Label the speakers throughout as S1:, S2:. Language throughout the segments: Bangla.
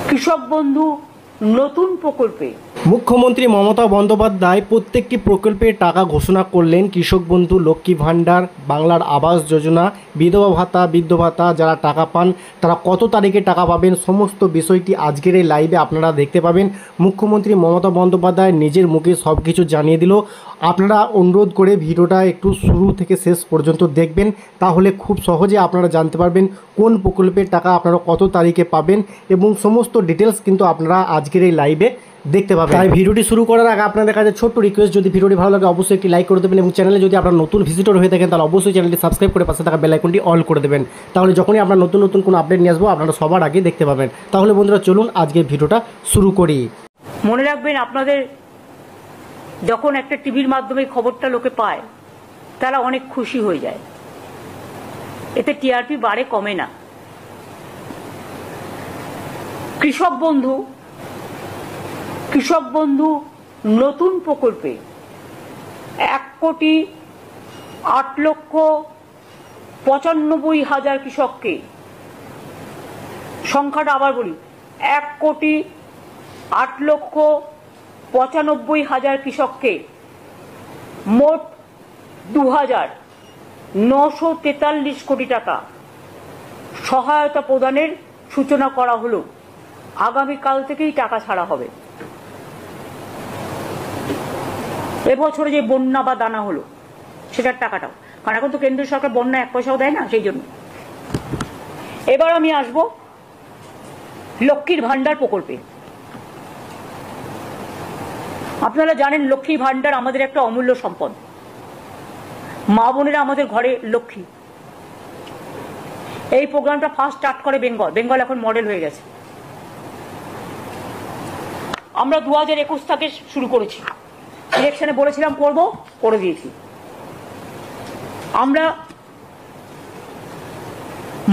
S1: কৃষক বন্ধু নতুন প্রকল্পে
S2: মুখ্যমন্ত্রী মমতা বন্দ্যোপাধ্যায় প্রত্যেকটি প্রকল্পের টাকা ঘোষণা করলেন। কৃষক বন্ধু, লক্ষ্মী ভাণ্ডার, বাংলার আবাস যোজনা, বিধবা ভাতা, বৃদ্ধ ভাতা, যারা টাকা পান তারা কত তারিখে টাকা পাবেন, সমস্ত বিষয়টি আজকের এই লাইভে আপনারা দেখতে পাবেন। মুখ্যমন্ত্রী মমতা বন্দ্যোপাধ্যায় নিজের মুখে সব কিছু জানিয়ে দিল। আপনারা অনুরোধ করে ভিডিওটা একটু শুরু থেকে শেষ পর্যন্ত দেখবেন, তাহলে খুব সহজে আপনারা জানতে পারবেন কোন প্রকল্পের টাকা আপনারা কত তারিখে পাবেন এবং সমস্ত ডিটেলস কিন্তু আপনারা আজকের এই লাইভে দেখতে পাবেন। তাই ভিডিওটি শুরু করার আগে আপনাদের কাছে ছোট্ট রিকোয়েস্ট, যদি ভিডিওটি ভালো লাগে অবশ্যই একটি লাইক করে দেবেন এবং চ্যানেলে যদি আপনারা নতুন ভিজিটর হয়ে থাকেন তাহলে অবশ্যই চ্যানেলটি সাবস্ক্রাইব করে পাশে থাকা বেল আইকনটি অল করে দেবেন। তাহলে যখনই আপনারা নতুন নতুন কোনো আপডেট নিয়ে আসবো আপনারা সবার আগে দেখতে পাবেন। তাহলে বন্ধুরা চলুন আজকে ভিডিওটা শুরু করি।
S1: মনে রাখবেন, আপনাদের যখন একটা টিভির মাধ্যমে খবরটা লোকে পায় তারা অনেক খুশি হয়ে যায়, এতে টিআরপি বাড়ে, কমে না। কৃষক বন্ধু নতুন প্রকল্পে 1,08,95,000 কৃষককে, সংখ্যাটা আবার বলি, 1,08,95,000 কৃষককে মোট 2,943 কোটি টাকা সহায়তা প্রদানের সূচনা করা হলো। আগামীকাল থেকেই টাকা ছাড়া হবে। এবছরে যে বন্যা বা দানা হলো সেটার টাকাটাও, কারণ এখন তো কেন্দ্রীয় সরকার বন্যা 1 পয়সাও দেয় না, সেই জন্য। এবার আমি আসব লক্ষ্মীর ভাণ্ডার প্রকল্পে। আপনারা জানেন লক্ষ্মী ভাণ্ডার আমাদের একটা অমূল্য সম্পদ। মা বোনেরা আমাদের ঘরে লক্ষ্মী। এই প্রোগ্রামটা ফার্স্ট স্টার্ট করে বেঙ্গল এখন মডেল হয়ে গেছে। আমরা 2021 থেকে শুরু করেছি, ইলেকশনে বলেছিলাম করব, করে দিয়েছি। আমরা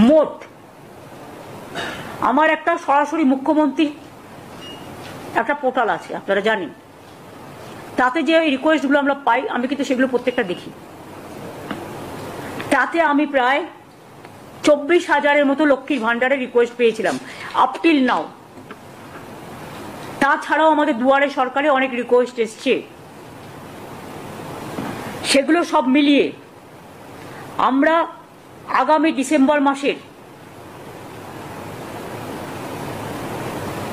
S1: মোট, আমার একটা সরাসরি মুখ্যমন্ত্রী একটা পোর্টাল আছে আপনারা জানেন, তাতে যে রিকোয়েস্টগুলো আমরা পাই আমি কিন্তু সেগুলো প্রত্যেকটা দেখি। তাতে আমি প্রায় 24,000-এর মতো লক্ষ্মীর ভাণ্ডারের রিকোয়েস্ট পেয়েছিলাম আপ টিল নাও। তাছাড়াও আমাদের দুয়ারে সরকারে অনেক রিকোয়েস্ট এসছে। সেগুলো সব মিলিয়ে আমরা আগামী ডিসেম্বর মাসের,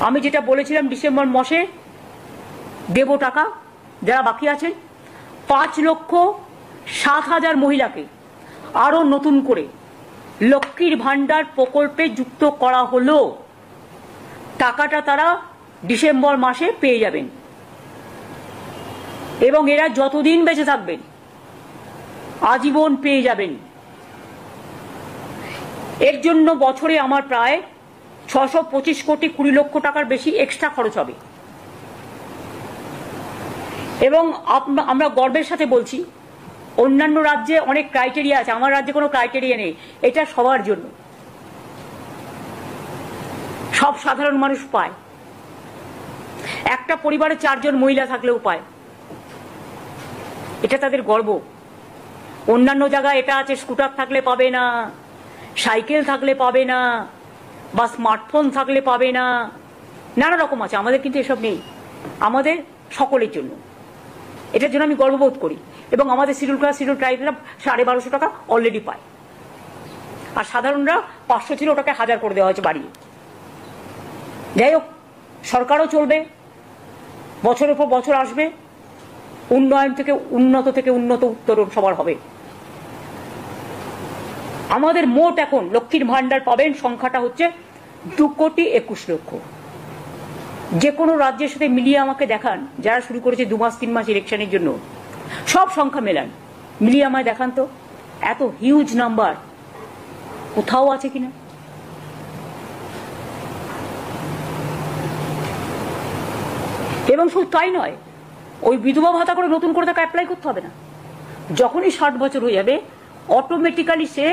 S1: আমি যেটা বলেছিলাম ডিসেম্বর মাসে দেব টাকা, যারা বাকি আছেন 5,07,000 মহিলাকে আরো নতুন করে লক্ষ্মীর ভাণ্ডার প্রকল্পে যুক্ত করা হলো। টাকাটা তারা ডিসেম্বর মাসে পেয়ে যাবেন এবং এরা যতদিন বেঁচে থাকবেন আজীবন পেয়ে যাবেন। এর জন্য বছরে আমার প্রায় 625 কোটি 20 লক্ষ টাকার বেশি এক্সট্রা খরচ হবে। এবং আমরা গর্বের সাথে বলছি, অন্যান্য রাজ্যে অনেক ক্রাইটেরিয়া আছে, আমার রাজ্যে কোনো ক্রাইটেরিয়া নেই। এটা সবার জন্য, সব সাধারণ মানুষ পায়। একটা পরিবারে 4 জন মহিলা থাকলেও পায়। এটা তাদের গর্ব। অন্যান্য জায়গায় এটা আছে, স্কুটার থাকলে পাবে না, সাইকেল থাকলে পাবে না, বা স্মার্টফোন থাকলে পাবে না, নানা রকম আছে। আমাদের কিন্তু এসব নেই, আমাদের সকলের জন্য। এটার জন্য আমি গর্ববোধ করি। এবং আমাদের শিডিউল ক্লাস, শিডিউল ট্রাইবেরা 1250 টাকা অলরেডি পায়, আর সাধারণরা 500 ছিল, ওটাকে 1000 করে দেওয়া হয়েছে বাড়িয়ে। যাই হোক, সরকারও চলবে, বছরের পর বছর আসবে, উন্নয়ন থেকে উন্নত উত্তরণ সবার হবে। আমাদের মোট এখন লক্ষ্মীর ভাণ্ডার পাবেন সংখ্যাটা হচ্ছে 2,21,00,000। যে কোনো রাজ্যের সাথে মিলিয়ে আমাকে দেখান, যারা শুরু করেছে 2 মাস 3 মাস ইলেকশনের জন্য, সব সংখ্যা মেলান, মিলিয়ে আমায় দেখান তো এত হিউজ নাম্বার কোথাও আছে কিনা। এবং শুধু তাই নয়, ওই বিধবা ভাতা করে নতুন করে তাকে অ্যাপ্লাই করতে হবে না। যখনই 60 বছর হয়ে যাবে অটোমেটিক্যালি সে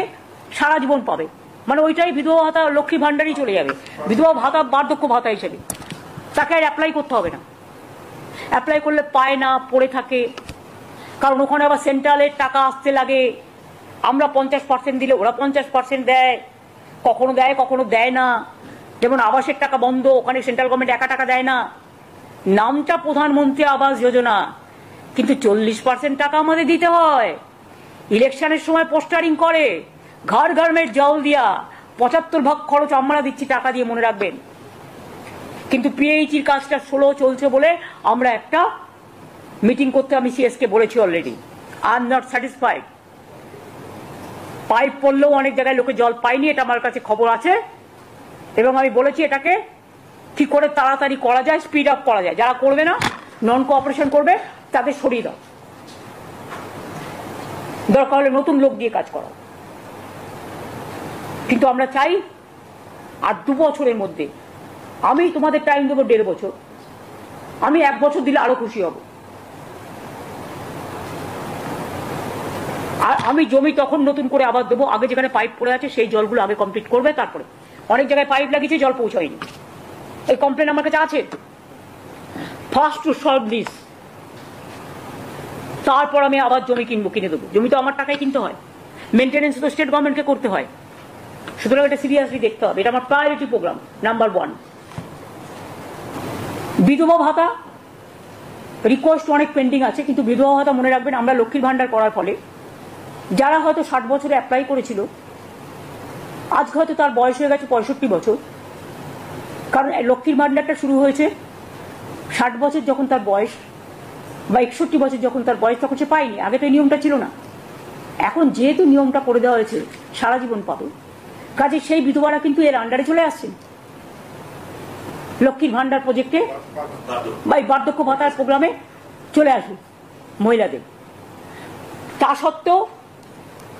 S1: সারা জীবন পাবে। মানে ওইটাই বিধবা ভাতা লক্ষ্মী ভাণ্ডারই চলে যাবে, বিধবা ভাতা বার্ধক্য ভাতা হিসেবে। তাকে আর অ্যাপ্লাই করতে হবে না। অ্যাপ্লাই করলে পায় না, পড়ে থাকে, কারণ ওখানে আবার সেন্ট্রালের টাকা আসতে লাগে। আমরা 50% দিলে ওরা 50% দেয়, কখনো দেয় কখনো দেয় না। যেমন আবাসের টাকা বন্ধ, ওখানে সেন্ট্রাল গভর্নমেন্ট একা টাকা দেয় না, নামটা প্রধানমন্ত্রী আবাস যোজনা, কিন্তু 40% টাকা আমাদের দিতে হয়। ইলেকশনের সময় পোস্টারিং করে, ঘর ঘর মে জল দিয়া 75 ভাগ খরচ আমরা দিচ্ছি টাকা দিয়ে, মনে রাখবেন। কিন্তু পিএইচির কাজটা স্লো চলছে বলে আমরা একটা মিটিং করতে আমি সিএসকে বলেছি already. I am not satisfied. Pipe পড়লেও অনেক জায়গায় লোকে জল পায়নি, এটা আমার কাছে খবর আছে, এবং আমি বলেছি এটাকে কি করে তাড়াতাড়ি করা যায়, স্পিড আপ করা যায়। যারা করবে না, নন কোঅপারেশন করবে, তাদের সরিয়ে দাও, দরকার হলে নতুন লোক দিয়ে কাজ করা। কিন্তু আমরা চাই আর 2 বছরের মধ্যে, আমি তোমাদের টাইম দেবো 1.5 বছর, আমি 1 বছর দিলে আরো খুশি হব। আর আমি জমি তখন নতুন করে আবার দেবো, আগে যেখানে পাইপ পড়ে আছে সেই জলগুলো আগে কমপ্লিট করবে, তারপরে। অনেক জায়গায় পাইপ লাগিয়েছে, জল পৌঁছায়নি, এই কমপ্লেন আমার কাছে আছে। ফার্স্ট টু সলভ দিস, তারপর আমি আবার জমি কিনে দেবো। জমি তো আমার টাকায় কিনতে হয়, মেনটেনেন্স তো স্টেট গভর্নমেন্টকে করতে হয়, সুতরাং এটা সিরিয়াসলি দেখতে হবে। এটা আমার প্রায়োরিটি প্রোগ্রাম নাম্বার 1। বিধবা ভাতা রিকোয়েস্ট অনেক পেন্ডিং আছে, কিন্তু বিধবা ভাতা মনে রাখবেন, আমরা লক্ষ্মীর ভান্ডার করার ফলে যারা হয়তো 60 বছরে অ্যাপ্লাই করেছিল, আজকে হয়তো তার বয়স হয়ে গেছে 65 বছর, কারণ লক্ষ্মীর ভান্ডারটা শুরু হয়েছে 60 বছর যখন তার বয়স, বা 61 বছর যখন তার বয়স, তখন সে পায়নি। আগে তো এই নিয়মটা ছিল না, এখন যেহেতু নিয়মটা করে দেওয়া হয়েছে সারা জীবন পাবে, কাজে সেই বিধবারা কিন্তু এর আন্ডারে চলে আসছেন লক্ষ্মীর ভান্ডার প্রজেক্টে বা বার্ধক্য ভাতার প্রোগ্রামে চলে আসবে মহিলাদের। তা সত্ত্বেও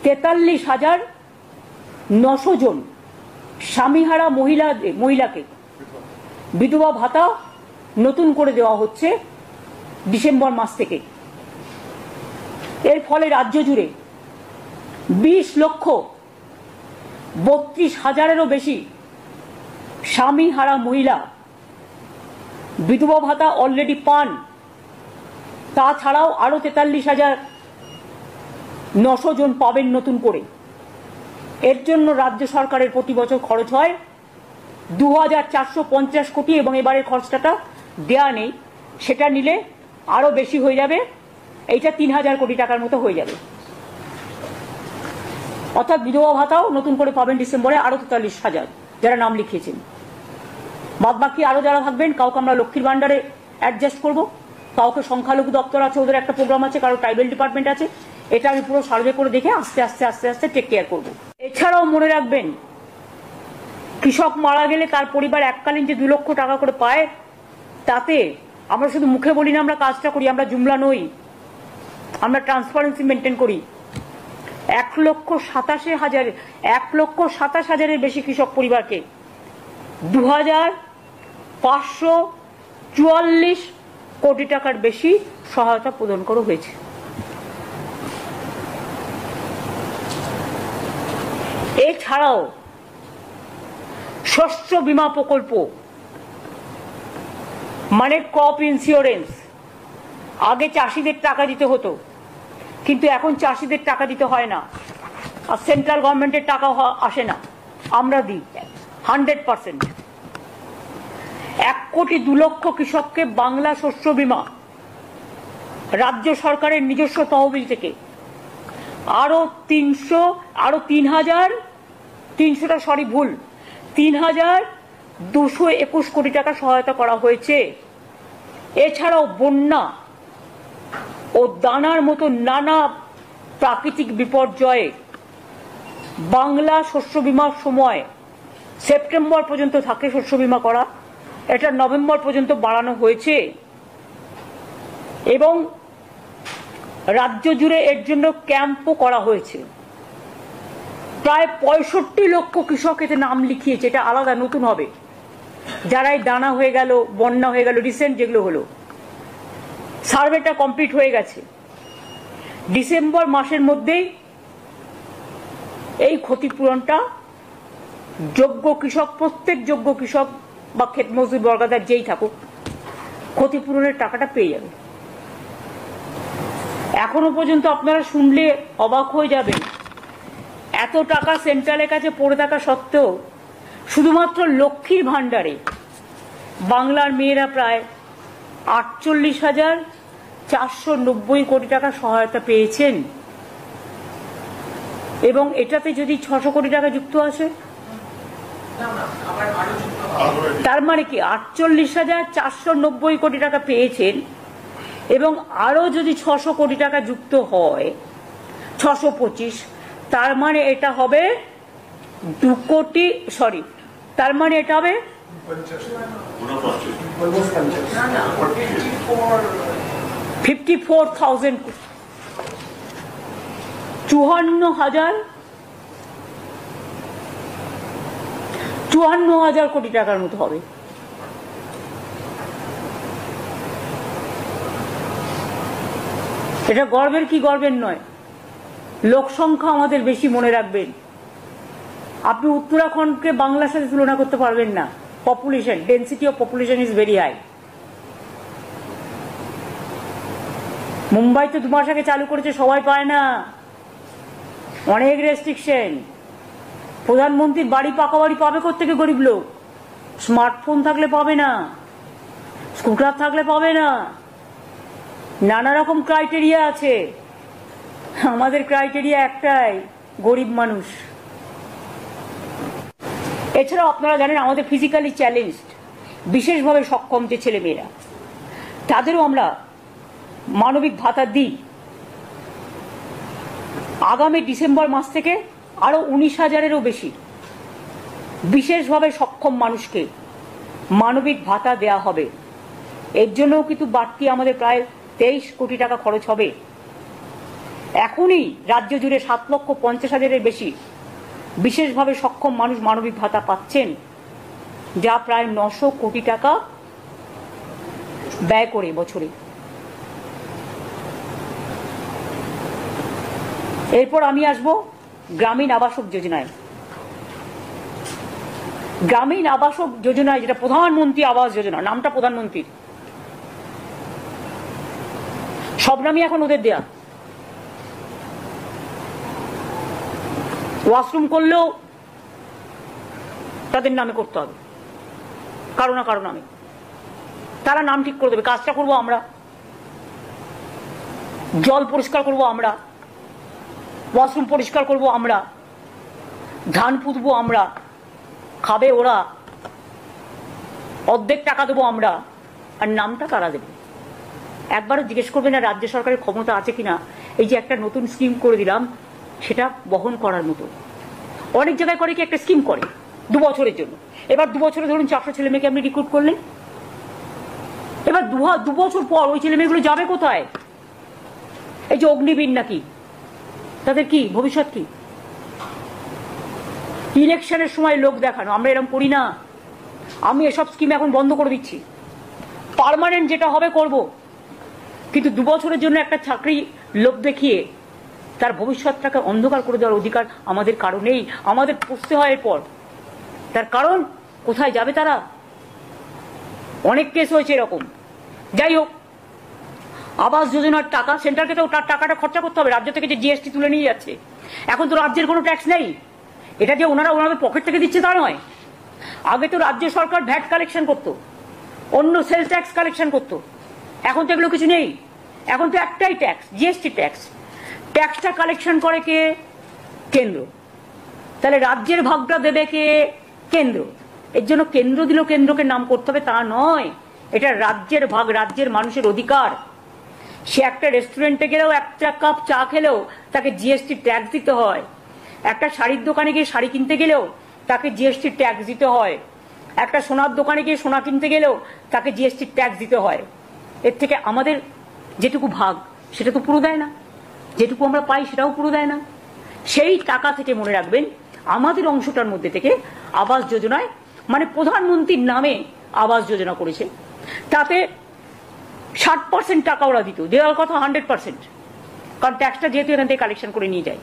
S1: 43,900 জন স্বামীহারা মহিলাকে বিধবা ভাতা নতুন করে দেওয়া হচ্ছে ডিসেম্বর মাস থেকে। এর ফলে রাজ্য জুড়ে 20,32,000-এরও বেশি স্বামীহারা মহিলা বিধবা ভাতা অলরেডি পান। তাছাড়াও আরো 43,900 জন পাবেন নতুন করে। এর জন্য রাজ্য সরকারের প্রতি বছর খরচ হয় 2,450 কোটি, এবং এবারের খরচটা দেয়া নেই, সেটা নিলে আরো বেশি হয়ে যাবে, এইটা 3,000 কোটি টাকার মতো হয়ে যাবে। অর্থাৎ বিধবা ভাতাও নতুন করে পাবেন ডিসেম্বরে আরো 43,000 যারা নাম লিখিয়েছেন। বাদ বাকি আরো যারা থাকবেন, কাউকে আমরা লক্ষ্মীর ভান্ডারে অ্যাডজাস্ট করব, কাউকে সংখ্যালঘু দপ্তর আছে, ওদের একটা প্রোগ্রাম আছে, কারো ট্রাইবেল ডিপার্টমেন্ট আছে। এটা আমি পুরো সার্ভে করে দেখে আস্তে আস্তে আস্তে আস্তে টেক কেয়ার করব। এছাড়াও মনে রাখবেন, কৃষক মারা গেলে তার পরিবার এককালীন যে 2 লক্ষ টাকা করে পায়, তাতে আমরা শুধু মুখে বলি না, আমরা কাজটা করি, আমরা জুমলা নই, আমরা ট্রান্সপারেন্সি মেনটেন করি। 1,27,000-এর বেশি কৃষক পরিবারকে 2,544 কোটি টাকার বেশি সহায়তা প্রদান করা হয়েছে। এছাড়াও শস্য বীমা প্রকল্প, মানে ক্রপ ইন্স্যুরেন্স, আগে চাষিদের টাকা দিতে হতো, কিন্তু এখন চাষিদের টাকা দিতে হয় না, আর সেন্ট্রাল গভর্নমেন্টের টাকা আসে না, আমরা দিই 100%। 1,02,00,000 কৃষককে বাংলা শস্য বীমা রাজ্য সরকারের নিজস্ব তহবিল থেকে আরো 3,221 কোটি টাকা সহায়তা করা হয়েছে। এছাড়াও বন্যা ও দানার মতো নানা প্রাকৃতিক বিপর্যয়ে বাংলা শস্য বীমার সময় সেপ্টেম্বর পর্যন্ত থাকে শস্য বীমা করা, এটা নভেম্বর পর্যন্ত বাড়ানো হয়েছে, এবং রাজ্য জুড়ে এর জন্য ক্যাম্পও করা হয়েছে। প্রায় 65 লক্ষ কৃষক এতে নাম লিখিয়েছে, এটা আলাদা নতুন হবে। যারা এই দানা হয়ে গেল, বন্যা হয়ে গেল, রিসেন্ট যেগুলো হলো, সার্ভেটা কমপ্লিট হয়ে গেছে, ডিসেম্বর মাসের মধ্যেই এই ক্ষতিপূরণটা যোগ্য কৃষক, প্রত্যেক যোগ্য কৃষক বা ক্ষেত মজদুর বর্গাদার যেই থাকুক, ক্ষতিপূরণের টাকাটা পেয়ে যাবে। এখনো পর্যন্ত আপনারা শুনলে অবাক হয়ে যাবেন, এত টাকা সেন্ট্রালের কাছে পড়ে থাকা সত্ত্বেও শুধুমাত্র লক্ষ্মীর ভাণ্ডারে বাংলার মেয়েরা প্রায় 48,490 কোটি টাকা সহায়তা পেয়েছেন, এবং এটাতে যদি 600 কোটি টাকা যুক্ত আছে, তার মানে কি 48,490 কোটি টাকা পেয়েছেন, এবং আরো যদি 600 কোটি টাকা যুক্ত হয় 625, তার মানে এটা হবে 2 কোটি, সরি, তার মানে এটা হবে 54,000, 54,000 কোটি টাকার মতো হবে। এটা গর্বের কি গর্বের নয়। লোক সংখ্যা আমাদের বেশি, মনে রাখবেন। আপনি উত্তরাখণ্ডকে বাংলার সাথে তুলনা করতে পারবেন না। Population, density of population is very high. মুম্বাইতে 2 মাস আগে চালু করেছে, সবাই পায় না, অনেক রেস্ট্রিকশন। প্রধানমন্ত্রীর বাড়ি, পাকা বাড়ি পাবে কোত্থেকে গরিব লোক? স্মার্টফোন থাকলে পাবে না, স্কুটার থাকলে পাবে না, নানা রকম ক্রাইটেরিয়া আছে। আমাদের ক্রাইটেরিয়া একটাই, গরিব মানুষ। এছাড়াও আপনারা জানেন আমাদের ফিজিক্যালি চ্যালেঞ্জড, বিশেষভাবে সক্ষম যে ছেলেমেয়েরা, তাদেরও আমরা মানবিক ভাতা দিই। আগামী ডিসেম্বর মাস থেকে আরো 19,000-এরও বেশি বিশেষভাবে সক্ষম মানুষকে মানবিক ভাতা দেয়া হবে। এর জন্যও কিন্তু বাড়তি আমাদের প্রায় 23 কোটি টাকা খরচ হবে। এখনই রাজ্য জুড়ে 7,50,000-এর বেশি বিশেষভাবে সক্ষম মানুষ মানবিক ভাতা পাচ্ছেন, যা প্রায় 900 কোটি টাকা ব্যয় করে বছরে। এরপর আমি আসব গ্রামীণ আবাসক যোজনায়। গ্রামীণ আবাসক যোজনায়, যেটা প্রধানমন্ত্রী আবাস যোজনা, নামটা প্রধানমন্ত্রীর, সব নামই এখন ওদের দেয়া। ওয়াশরুম করলেও তাদের নামে করতে হবে, কারো না কারো নামে। তারা নাম ঠিক করে দেবে। কাজটা করবো আমরা, জল পরিষ্কার করবো আমরা, ওয়াশরুম পরিষ্কার করবো আমরা, ধান পুঁতবো আমরা, খাবে ওরা, অর্ধেক টাকা দেবো আমরা, আর নামটা তারা দেবে। একবারও জিজ্ঞেস করবে না রাজ্য সরকারের ক্ষমতা আছে কিনা এই যে একটা নতুন স্কিম করে দিলাম সেটা বহন করার মতো। অনেক জায়গায় করে কি একটা স্কিম করে 2 বছরের জন্য। এবার 2 বছরে ধরুন 400 ছেলে মেয়েকে আপনি রিক্রুট করলেন, এবার 2 বছর পর ওই ছেলে মেয়েগুলো যাবে কোথায়? এই যে অগ্নিবীর নাকি, তাদের কি ভবিষ্যৎ? কি ইলেকশনের সময় লোক দেখানো? আমরা এরকম করি না। আমি এসব স্কিম এখন বন্ধ করে দিচ্ছি। পার্মানেন্ট যেটা হবে করব, কিন্তু 2 বছরের জন্য একটা চাকরি লোক দেখিয়ে তার ভবিষ্যৎটাকে অন্ধকার করে দেওয়ার অধিকার আমাদের কারো নেই। আমাদের পুষতে হয় এরপর। তার কারণ কোথায় যাবে তারা? অনেক কেস হয়েছে এরকম। যাই হোক, আবাস যোজনার টাকা সেন্টারকে তো তার টাকাটা খরচা করতে হবে। রাজ্য থেকে যে জিএসটি তুলে নিয়ে যাচ্ছে, এখন তো রাজ্যের কোনো ট্যাক্স নেই। এটা যে ওনারা ওনাদের পকেট থেকে দিচ্ছে তা নয়। আগে তো রাজ্য সরকার ভ্যাট কালেকশন করতো, অন্য সেল ট্যাক্স কালেকশন করতো। এখন তো এগুলো কিছু নেই। এখন তো একটাই ট্যাক্স, জিএসটি ট্যাক্স। ট্যাক্সটা কালেকশন করে কে? কেন্দ্র। তাহলে রাজ্যের ভাগটা দেবে কে? কেন্দ্র। এর জন্য কেন্দ্র দিল, কেন্দ্রকে নাম করতে হবে তা নয়। এটা রাজ্যের ভাগ, রাজ্যের মানুষের অধিকার। সে একটা রেস্টুরেন্টে গেলেও, একটা কাপ চা খেলেও তাকে জিএসটি ট্যাক্স দিতে হয়। একটা শাড়ির দোকানে গিয়ে শাড়ি কিনতে গেলেও তাকে জিএসটি ট্যাক্স দিতে হয়। একটা সোনার দোকানে গিয়ে সোনা কিনতে গেলেও তাকে জিএসটি ট্যাক্স দিতে হয়। এর থেকে আমাদের যেটুকু ভাগ সেটা তো পুরো দেয় না, যেটুকু আমরা পাই সেটাও পুরো দেয় না। সেই টাকা থেকে মনে রাখবেন আমাদের অংশটার মধ্যে থেকে আবাস যোজনায়, মানে প্রধানমন্ত্রীর নামে আবাস যোজনা করেছে, তাতে 60% টাকা ওরা দিত। দেওয়ার কথা 100%, কারণ ট্যাক্সটা যেহেতু এখান থেকে কালেকশন করে নিয়ে যায়।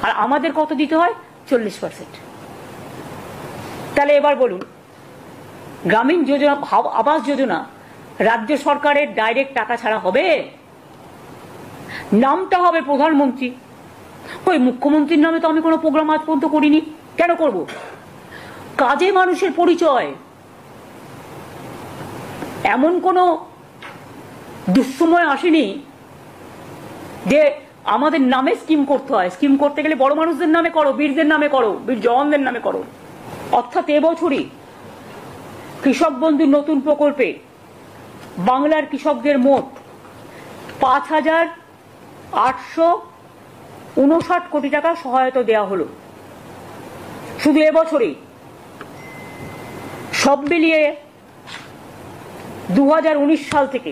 S1: আর আমাদের কত দিতে হয়? 40%। তাহলে এবার বলুন, গ্রামীণ যোজনা, আবাস যোজনা রাজ্য সরকারের ডাইরেক্ট টাকা ছাড়া হবে? নামটা হবে প্রধানমন্ত্রী। ওই মুখ্যমন্ত্রীর নামে তো আমি কোনো প্রোগ্রাম আজ পর্যন্ত করিনি, কেন করব? কাজে মানুষের পরিচয়। এমন কোনো দুঃসময় আসেনি যে আমাদের নামে স্কিম করতে হয়। স্কিম করতে গেলে বড় মানুষদের নামে করো, বীরদের নামে করো, বীর জওয়ানদের নামে করো। অর্থাৎ এবছরই কৃষক বন্ধু নতুন প্রকল্পে বাংলার কৃষকদের মোট 5,859 কোটি টাকা সহায়তা দেওয়া হলো শুধু এবছরই। সব মিলিয়ে 2019 সাল থেকে,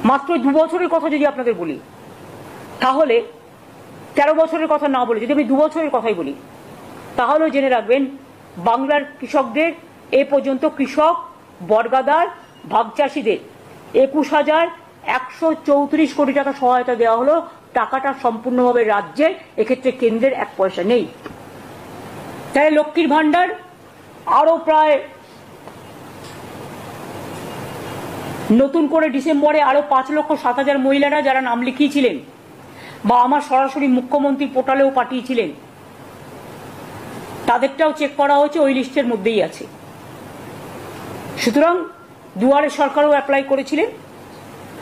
S1: মাত্র 2 বছরের কথা যদি আপনাদের বলি, তাহলে 13 বছরের কথা না বলে যদি আমি 2 বছরের কথাই বলি, তাহলেও জেনে রাখবেন বাংলার কৃষকদের এ পর্যন্ত কৃষক, বর্গাদার, ভাগচাষীদের 21,134 কোটি টাকা সহায়তা দেওয়া হলো। টাকাটা সম্পূর্ণভাবে রাজ্যের, এক্ষেত্রে কেন্দ্রের 1 পয়সা নেই। তাই লক্ষ্মীর ভান্ডার আরো প্রায় নতুন করে ডিসেম্বরে আরো 5,07,000 মহিলারা যারা নাম লিখিয়েছিলেন বা আমার সরাসরি মুখ্যমন্ত্রী পোর্টালেও পাঠিয়েছিলেন, তাদেরটাও চেক করা হয়েছে, ওই লিস্টের মধ্যেই আছে। সুতরাং দুয়ারে সরকারও অ্যাপ্লাই করেছিলেন,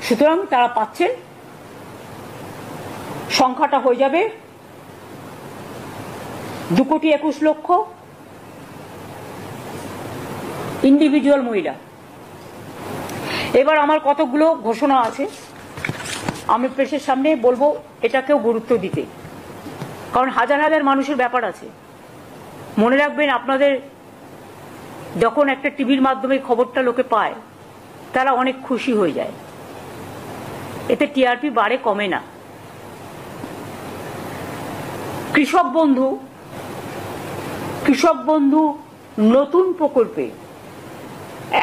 S1: সুতরাং তারা পাচ্ছেন। সংখ্যাটা হয়ে যাবে 2,21,00,000 ইন্ডিভিজুয়াল মহিলা। এবার আমার কতগুলো ঘোষণা আছে, আমি প্রেসের সামনে বলবো এটাকেও গুরুত্ব দিতে, কারণ হাজার হাজার মানুষের ব্যাপার আছে। মনে রাখবেন, আপনাদের যখন একটা টিভির মাধ্যমে খবরটা লোকে পায়, তারা অনেক খুশি হয়ে যায়, এতে টিআরপি বাড়ে, কমে না। কৃষক বন্ধু নতুন প্রকল্পে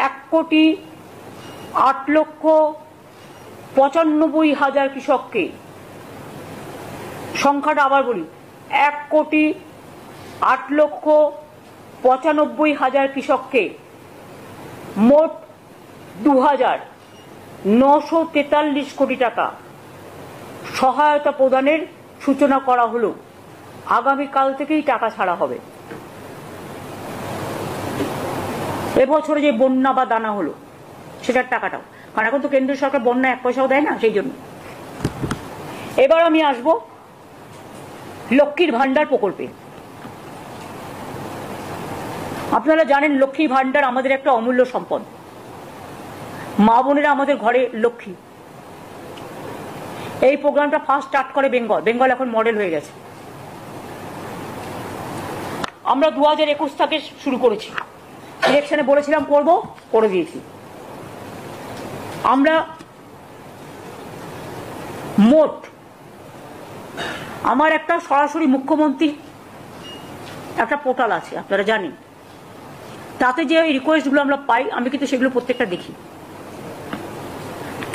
S1: 1,08,95,000 কৃষককে, সংখ্যাটা আবার বলি, 1,08,95,000 কৃষককে মোট 2,943 কোটি টাকা সহায়তা প্রদানের সূচনা করা হলো। আগামীকাল থেকেই টাকা ছাড়া হবে। এবছরে যে বন্যা বা দানা হলো সেটার টাকাটাও, কারণ এখন তো কেন্দ্র সরকার বন্যা 1 পয়সাও দেয় না, সেই জন্য। এবার আমি আসবো লক্ষ্মীর ভান্ডার প্রকল্পে। আপনারা জানেন লক্ষ্মীর ভান্ডার আমাদের একটা অমূল্য সম্পদ। মা বোনেরা আমাদের ঘরে লক্ষ্মী। এই প্রোগ্রামটা ফার্স্ট স্টার্ট করে বেঙ্গল এখন মডেল হয়ে গেছে। আমরা 2021 থেকে শুরু করেছি, ইলেকশনে বলেছিলাম করব, করে দিয়েছি। আমরা মোট, আমার একটা সরাসরি মুখ্যমন্ত্রী একটা পোর্টাল আছে, আপনারা জানেন, তাতে যে রিকোয়েস্টগুলো আমরা পাই, আমি কিন্তু সেগুলো প্রত্যেকটা দেখি।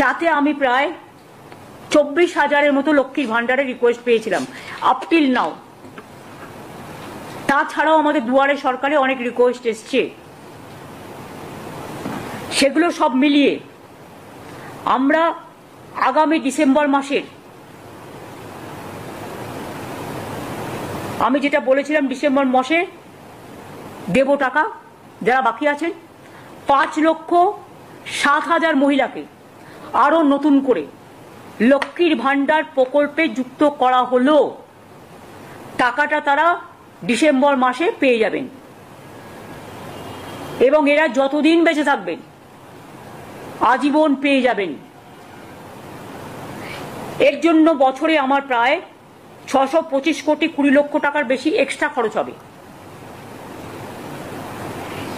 S1: তাতে আমি প্রায় 24,000-এর মতো লক্ষ্মীর ভান্ডারের রিকোয়েস্ট পেয়েছিলাম আপ টিল নাও। তাছাড়াও আমাদের দুয়ারে সরকারে অনেক রিকোয়েস্ট এসছে। সেগুলো সব মিলিয়ে আমরা আগামী ডিসেম্বর মাসের, আমি যেটা বলেছিলাম ডিসেম্বর মাসে দেব টাকা, যারা বাকি আছেন 5,07,000 মহিলাকে আরো নতুন করে লক্ষ্মীর ভান্ডার প্রকল্পে যুক্ত করা হলো। টাকাটা তারা ডিসেম্বর মাসে পেয়ে যাবেন এবং এরা যতদিন বেঁচে থাকবেন আজীবন পেয়ে যাবেন। এর জন্য বছরে আমার প্রায় 625,20,00,000 টাকার বেশি এক্সট্রা খরচ হবে।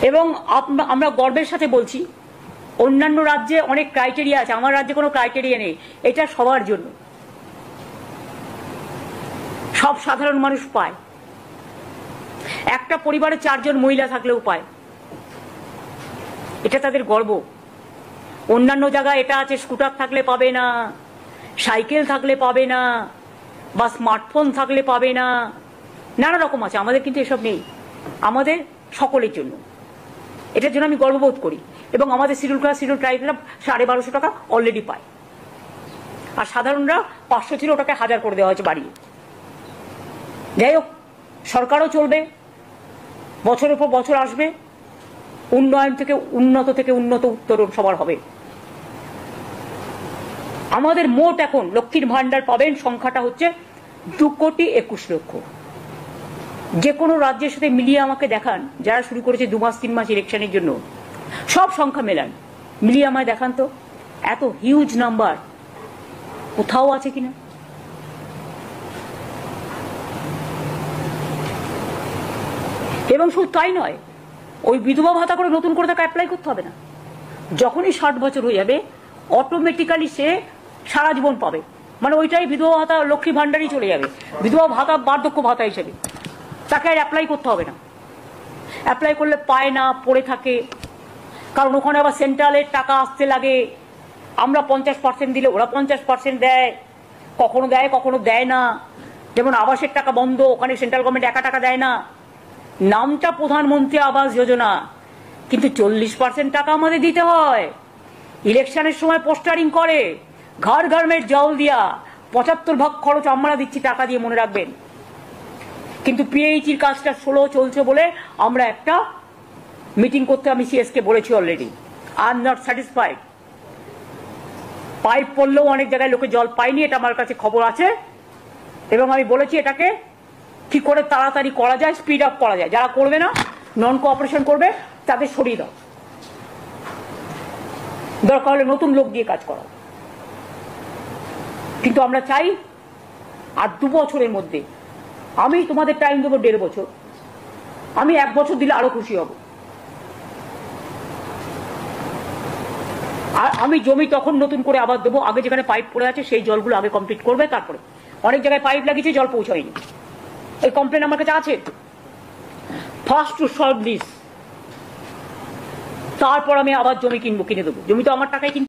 S1: এবং আমরা গর্বের সাথে বলছি, অন্যান্য রাজ্যে অনেক ক্রাইটেরিয়া আছে, আমার রাজ্যে কোনো ক্রাইটেরিয়া নেই। এটা সবার জন্য, সব সাধারণ মানুষ পায়। একটা পরিবারে 4 জন মহিলা থাকলেও পায়, এটা তাদের গর্ব। অন্যান্য জায়গায় এটা আছে, স্কুটার থাকলে পাবে না, সাইকেল থাকলে পাবে না, বা স্মার্টফোন থাকলে পাবে না, নানা রকম আছে। আমাদের কিন্তু এসব নেই, আমাদের সকলের জন্য। এটার জন্য আমি গর্ববোধ করি। এবং আমাদের শিডিউল ক্লাস, শিডিউল ট্রাইবরা 1250 টাকা অলরেডি পায়, আর সাধারণরা 500 ছিল, ওটাকে 1000 করে দেওয়া হয়েছে বাড়িয়ে। যাই হোক, সরকারও চলবে, বছরের পর বছর আসবে, উন্নয়ন থেকে উন্নত উত্তরণ সবার হবে। আমাদের মোট এখন লক্ষ্মীর ভান্ডার পাবেন সংখ্যাটা হচ্ছে 2,21,00,000। যে কোনো রাজ্যের সাথে মিলিয়ে আমাকে দেখান, যারা শুরু করেছে 2 মাস 3 মাস ইলেকশনের জন্য, সব সংখ্যা মেলান, মিলিয়ে আমায় দেখান তো এত হিউজ নাম্বার কোথাও আছে কিনা। এবং শুধু তাই নয়, ওই বিধবা ভাতা করে নতুন করে তাকে অ্যাপ্লাই করতে হবে না। যখনই 60 বছর হয়ে যাবে অটোমেটিক্যালি সে সারা জীবন পাবে, মানে ওইটাই বিধবা ভাতা লক্ষ্মী ভান্ডারই চলে যাবে, বিধবা ভাতা বার্ধক্য ভাতা হিসেবে। তাকে আর অ্যাপ্লাই করতে হবে না। অ্যাপ্লাই করলে পায় না, পড়ে থাকে, কারণ ওখানে আবার সেন্ট্রালের টাকা আসতে লাগে। আমরা 50% দিলে ওরা 50% দেয়, কখনো দেয় না। যেমন আবাসের টাকা বন্ধ, ওখানে সেন্ট্রাল গভর্নমেন্ট একা টাকা দেয় না। নামটা প্রধানমন্ত্রী আবাস যোজনা, কিন্তু 40% টাকা আমাদের দিতে হয়। ইলেকশনের সময় পোস্টারিং করে, ঘর ঘর মে জল দিয়া 75 ভাগ খরচ আমরা দিচ্ছি টাকা দিয়ে, মনে রাখবেন। কিন্তু পিএইচির কাজটা স্লো চলছে বলে আমরা একটা মিটিং করতে আমি সিএসকে বলেছি already. I am not satisfied. Pipe পড়লেও অনেক জায়গায় লোকে জল পায়নি, এটা আমার কাছে খবর আছে। এবং আমি বলেছি এটাকে কি করে তাড়াতাড়ি করা যায়, স্পিড আপ করা যায়। যারা করবে না, নন কোঅপারেশন করবে, তাদের সরিয়ে দাও, দরকার হলে নতুন লোক দিয়ে কাজ করা। কিন্তু আমরা চাই আর 2 বছরের মধ্যে, আমি তোমাদের টাইম দেবো 1.5 বছর, আমি 1 বছর দিলে আরো খুশি হব। আর আমি জমি তখন নতুন করে আবার দেবো, আগে যেখানে পাইপ পড়ে আছে সেই জলগুলো আগে কমপ্লিট করবে। তারপরে অনেক জায়গায় পাইপ লাগিয়েছে, জল পৌঁছায়নি, এই কমপ্লেন আমার কাছে আছে। ফার্স্ট টু সলভ দিস, তারপর আমি আবার জমি কিনে দেবো। জমি তো আমার টাকায় কিনতে